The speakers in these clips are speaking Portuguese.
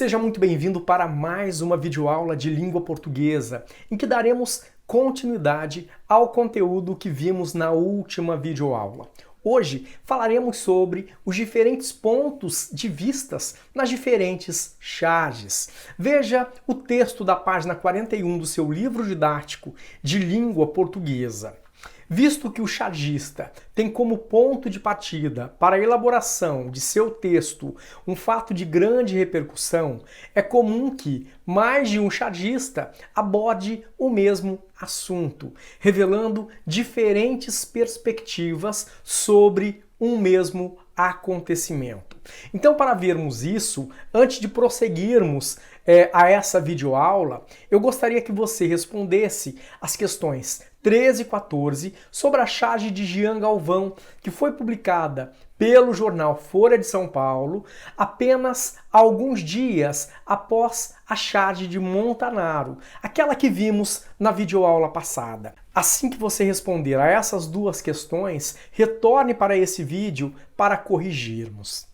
Seja muito bem-vindo para mais uma videoaula de língua portuguesa, em que daremos continuidade ao conteúdo que vimos na última videoaula. Hoje falaremos sobre os diferentes pontos de vistas nas diferentes charges. Veja o texto da página 41 do seu livro didático de língua portuguesa. Visto que o chargista tem como ponto de partida para a elaboração de seu texto um fato de grande repercussão, é comum que mais de um chargista aborde o mesmo assunto, revelando diferentes perspectivas sobre um mesmo acontecimento. Então, para vermos isso, antes de prosseguirmos a essa videoaula, eu gostaria que você respondesse as questões 13 e 14 sobre a charge de Jean Galvão, que foi publicada pelo jornal Folha de São Paulo apenas alguns dias após a charge de Montanaro, aquela que vimos na videoaula passada. Assim que você responder a essas duas questões, retorne para esse vídeo para corrigirmos.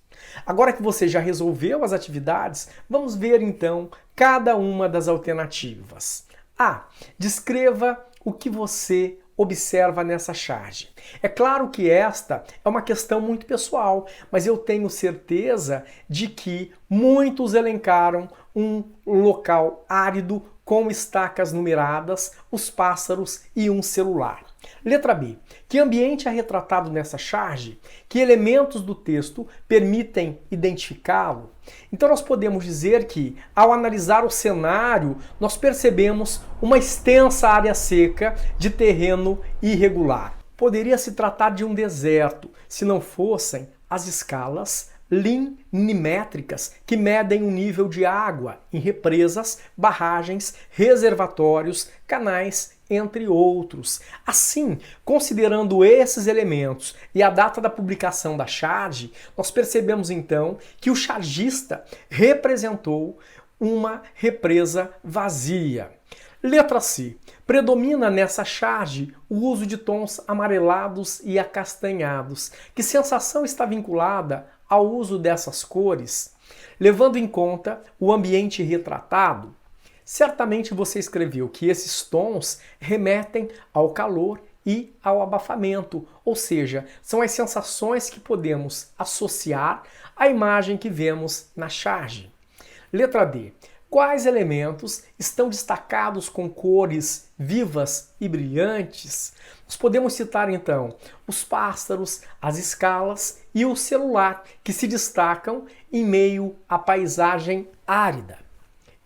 Agora que você já resolveu as atividades, vamos ver então cada uma das alternativas. A. Descreva o que você observa nessa charge. É claro que esta é uma questão muito pessoal, mas eu tenho certeza de que muitos elencaram um local árido com estacas numeradas, os pássaros e um celular. Letra B. Que ambiente é retratado nessa charge? Que elementos do texto permitem identificá-lo? Então nós podemos dizer que, ao analisar o cenário, nós percebemos uma extensa área seca de terreno irregular. Poderia se tratar de um deserto, se não fossem as escalas linimétricas que medem o nível de água em represas, barragens, reservatórios, canais, entre outros. Assim, considerando esses elementos e a data da publicação da charge, nós percebemos então que o chargista representou uma represa vazia. Letra C. Predomina nessa charge o uso de tons amarelados e acastanhados. Que sensação está vinculada ao uso dessas cores? Levando em conta o ambiente retratado, certamente você escreveu que esses tons remetem ao calor e ao abafamento, ou seja, são as sensações que podemos associar à imagem que vemos na charge. Letra D. Quais elementos estão destacados com cores vivas e brilhantes? Nós podemos citar então os pássaros, as escalas e o celular, que se destacam em meio à paisagem árida.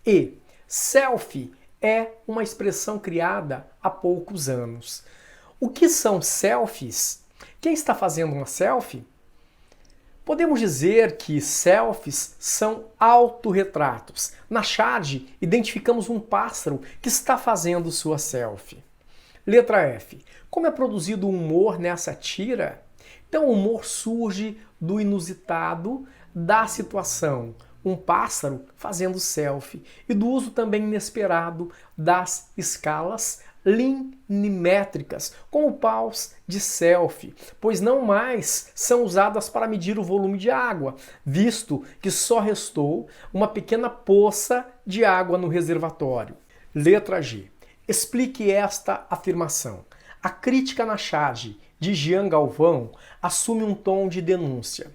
E selfie é uma expressão criada há poucos anos. O que são selfies? Quem está fazendo uma selfie? Podemos dizer que selfies são autorretratos. Na charge, identificamos um pássaro que está fazendo sua selfie. Letra F. Como é produzido o humor nessa tira? Então, o humor surge do inusitado, da situação, um pássaro fazendo selfie, e do uso também inesperado das escalas linimétricas, como paus de selfie, pois não mais são usadas para medir o volume de água, visto que só restou uma pequena poça de água no reservatório. Letra G. Explique esta afirmação. A crítica na charge de Jean Galvão assume um tom de denúncia.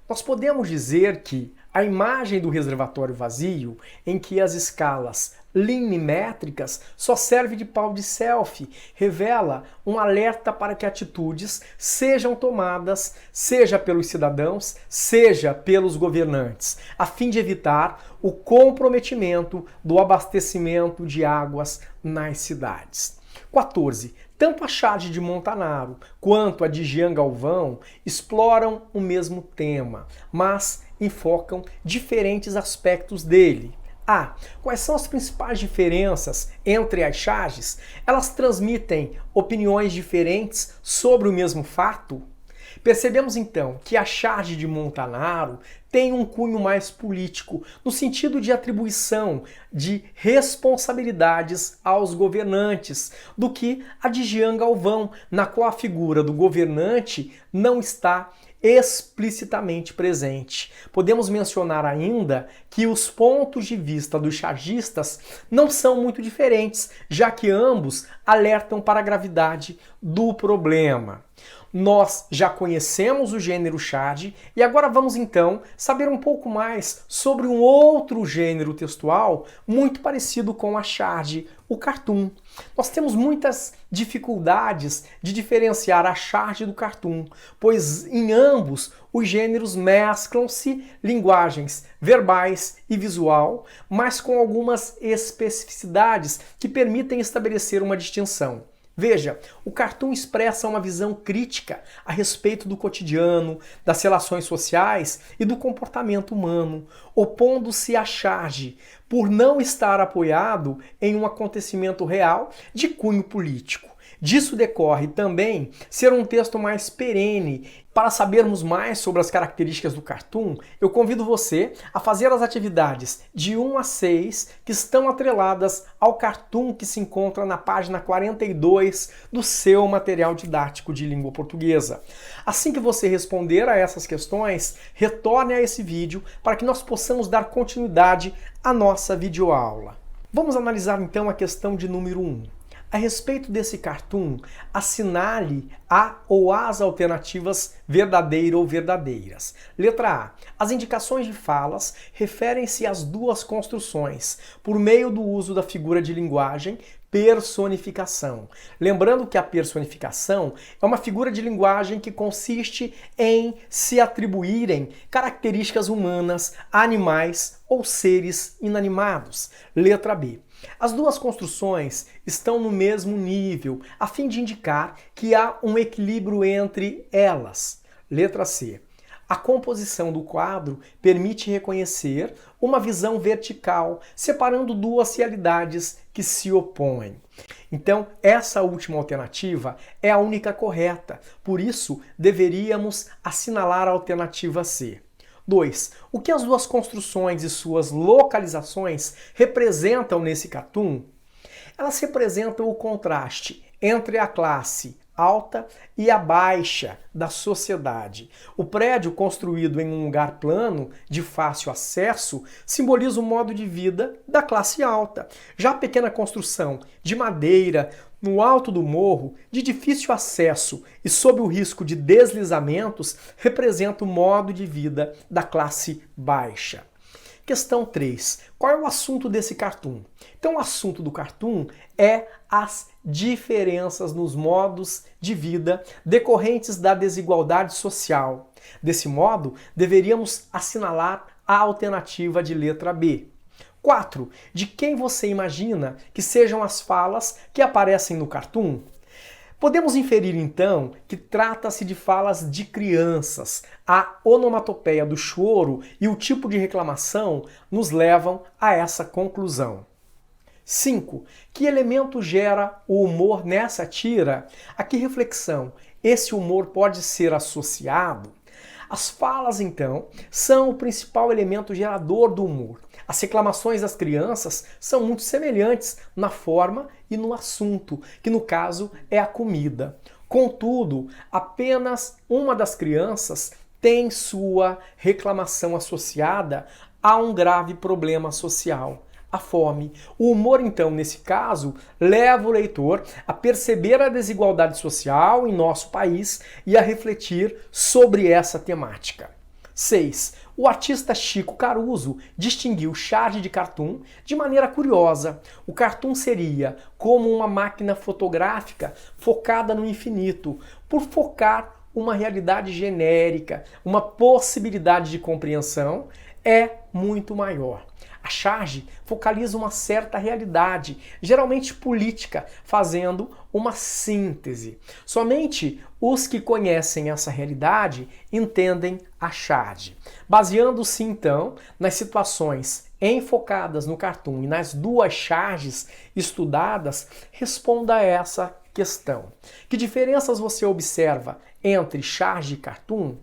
Nós podemos dizer que a imagem do reservatório vazio, em que as escalas linimétricas só serve de pau de selfie, revela um alerta para que atitudes sejam tomadas, seja pelos cidadãos, seja pelos governantes, a fim de evitar o comprometimento do abastecimento de águas nas cidades. 14. Tanto a charge de Montanaro quanto a de Jean Galvão exploram o mesmo tema, mas enfocam diferentes aspectos dele. A. Quais são as principais diferenças entre as charges? Elas transmitem opiniões diferentes sobre o mesmo fato? Percebemos então que a charge de Montanaro tem um cunho mais político, no sentido de atribuição de responsabilidades aos governantes, do que a de Jean Galvão, na qual a figura do governante não está explicitamente presente. Podemos mencionar ainda que os pontos de vista dos chargistas não são muito diferentes, já que ambos alertam para a gravidade do problema. Nós já conhecemos o gênero Chard e agora vamos então saber um pouco mais sobre um outro gênero textual muito parecido com a Chard, o cartoon. Nós temos muitas dificuldades de diferenciar a Chard do cartoon, pois em ambos os gêneros mesclam-se linguagens verbais e visual, mas com algumas especificidades que permitem estabelecer uma distinção. Veja, o cartoon expressa uma visão crítica a respeito do cotidiano, das relações sociais e do comportamento humano, opondo-se à Chard por não estar apoiado em um acontecimento real de cunho político. Disso decorre também ser um texto mais perene. Para sabermos mais sobre as características do cartoon, eu convido você a fazer as atividades de 1 a 6 que estão atreladas ao cartoon que se encontra na página 42 do seu material didático de língua portuguesa. Assim que você responder a essas questões, retorne a esse vídeo para que nós possamos dar continuidade à nossa videoaula. Vamos analisar então a questão de número 1. A respeito desse cartoon, assinale a ou as alternativas verdadeira ou verdadeiras. Letra A. As indicações de falas referem-se às duas construções, por meio do uso da figura de linguagem personificação. Lembrando que a personificação é uma figura de linguagem que consiste em se atribuírem características humanas a animais ou seres inanimados. Letra B. As duas construções estão no mesmo nível, a fim de indicar que há um equilíbrio entre elas. Letra C. A composição do quadro permite reconhecer uma visão vertical, separando duas realidades que se opõem. Então, essa última alternativa é a única correta, por isso deveríamos assinalar a alternativa C. 2. O que as duas construções e suas localizações representam nesse cartoon? Elas representam o contraste entre a classe alta e a baixa da sociedade. O prédio construído em um lugar plano, de fácil acesso, simboliza o modo de vida da classe alta. Já a pequena construção de madeira, no alto do morro, de difícil acesso e sob o risco de deslizamentos, representa o modo de vida da classe baixa. Questão 3. Qual é o assunto desse cartoon? Então, o assunto do cartoon é as diferenças nos modos de vida decorrentes da desigualdade social. Desse modo, deveríamos assinalar a alternativa de letra B. 4. De quem você imagina que sejam as falas que aparecem no cartoon? Podemos inferir, então, que trata-se de falas de crianças. A onomatopeia do choro e o tipo de reclamação nos levam a essa conclusão. 5. Que elemento gera o humor nessa tira? A que reflexão esse humor pode ser associado? As falas, então, são o principal elemento gerador do humor. As reclamações das crianças são muito semelhantes na forma e no assunto, que no caso é a comida. Contudo, apenas uma das crianças tem sua reclamação associada a um grave problema social: a fome. O humor, então, nesse caso, leva o leitor a perceber a desigualdade social em nosso país e a refletir sobre essa temática. 6. O artista Chico Caruso distinguiu Chard de cartoon de maneira curiosa. O cartoon seria como uma máquina fotográfica focada no infinito, por focar uma realidade genérica, uma possibilidade de compreensão é muito maior. A Chard focaliza uma certa realidade, geralmente política, fazendo uma síntese. Somente os que conhecem essa realidade entendem a Chard. Baseando-se, então, nas situações enfocadas no cartoon e nas duas Chards estudadas, responda a essa questão. Que diferenças você observa entre Chard e cartoon?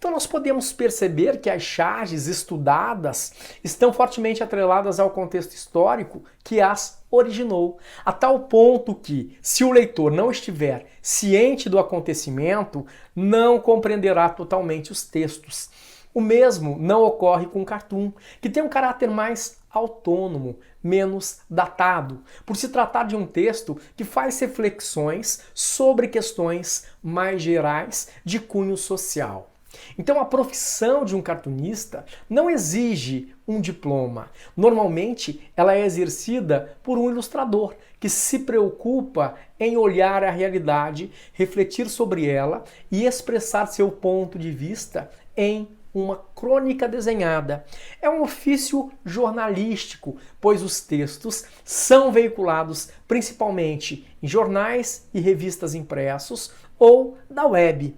Então nós podemos perceber que as charges estudadas estão fortemente atreladas ao contexto histórico que as originou, a tal ponto que, se o leitor não estiver ciente do acontecimento, não compreenderá totalmente os textos. O mesmo não ocorre com o cartoon, que tem um caráter mais autônomo, menos datado, por se tratar de um texto que faz reflexões sobre questões mais gerais de cunho social. Então a profissão de um cartunista não exige um diploma. Normalmente ela é exercida por um ilustrador que se preocupa em olhar a realidade, refletir sobre ela e expressar seu ponto de vista em uma crônica desenhada. É um ofício jornalístico, pois os textos são veiculados principalmente em jornais e revistas impressos ou da web.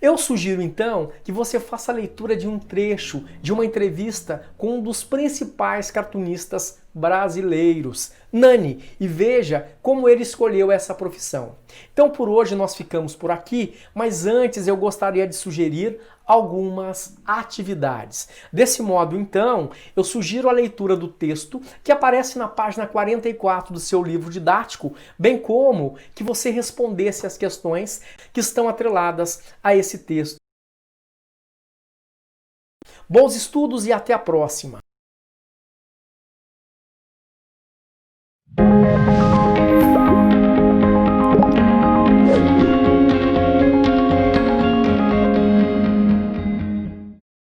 Eu sugiro então que você faça a leitura de um trecho de uma entrevista com um dos principais cartunistas brasileiros, Nani, e veja como ele escolheu essa profissão. Então por hoje nós ficamos por aqui, mas antes eu gostaria de sugerir algumas atividades. Desse modo, então, eu sugiro a leitura do texto que aparece na página 44 do seu livro didático, bem como que você respondesse as questões que estão atreladas a esse texto. Bons estudos e até a próxima!